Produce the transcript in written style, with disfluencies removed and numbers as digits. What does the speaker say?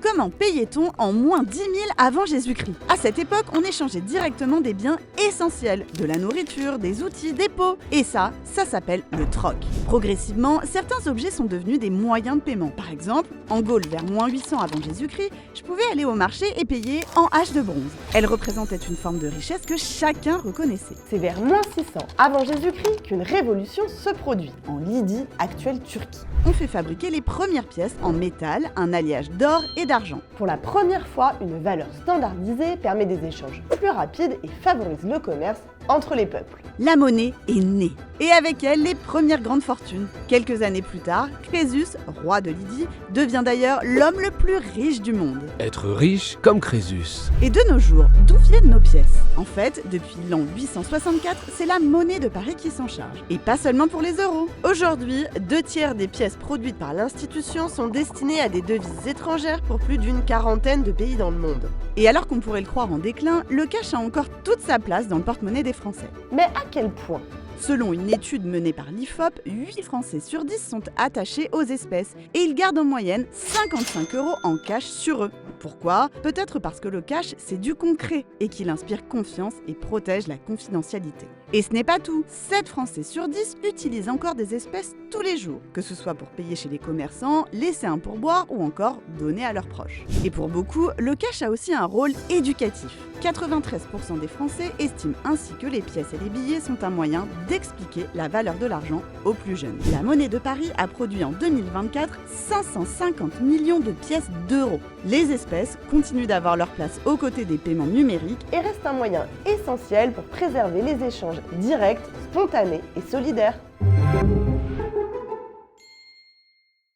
Comment payait-on en moins 10 000 avant Jésus-Christ? À cette époque, on échangeait directement des biens essentiels, de la nourriture, des outils, des pots. Et ça s'appelle le troc. Progressivement, certains objets sont devenus des moyens de paiement. Par exemple, en Gaule vers moins 800 avant Jésus-Christ, je pouvais aller au marché et payer en hache de bronze. Elle représentait une forme de richesse que chacun reconnaissait. C'est vers moins 600 avant Jésus-Christ qu'une révolution se produit, en Lydie, actuelle Turquie. On fait fabriquer les premières pièces en métal, un alliage d'or et d'argent. Pour la première fois, une valeur standardisée permet des échanges plus rapides et favorise le commerce entre les peuples. La monnaie est née, et avec elle les premières grandes fortunes. Quelques années plus tard, Crésus, roi de Lydie, devient d'ailleurs l'homme le plus riche du monde. Être riche comme Crésus. Et de nos jours, d'où viennent nos pièces? En fait, depuis l'an 864, c'est la monnaie de Paris qui s'en charge. Et pas seulement pour les euros. Aujourd'hui, 2/3 des pièces produites par l'institution sont destinées à des devises étrangères pour plus d'une quarantaine de pays dans le monde. Et alors qu'on pourrait le croire en déclin, le cash a encore toute sa place dans le porte-monnaie des Français. Mais à quel point? Selon une étude menée par l'IFOP, 8 Français sur 10 sont attachés aux espèces et ils gardent en moyenne 55 € en cash sur eux. Pourquoi? Peut-être parce que le cash, c'est du concret et qu'il inspire confiance et protège la confidentialité. Et ce n'est pas tout. 7 Français sur 10 utilisent encore des espèces tous les jours, que ce soit pour payer chez les commerçants, laisser un pourboire ou encore donner à leurs proches. Et pour beaucoup, le cash a aussi un rôle éducatif. 93% des Français estiment ainsi que les pièces et les billets sont un moyen d'expliquer la valeur de l'argent aux plus jeunes. La monnaie de Paris a produit en 2024 550 millions de pièces d'euros. Les espèces continuent d'avoir leur place aux côtés des paiements numériques Et reste un moyen essentiel pour préserver les échanges directs, spontanés et solidaires.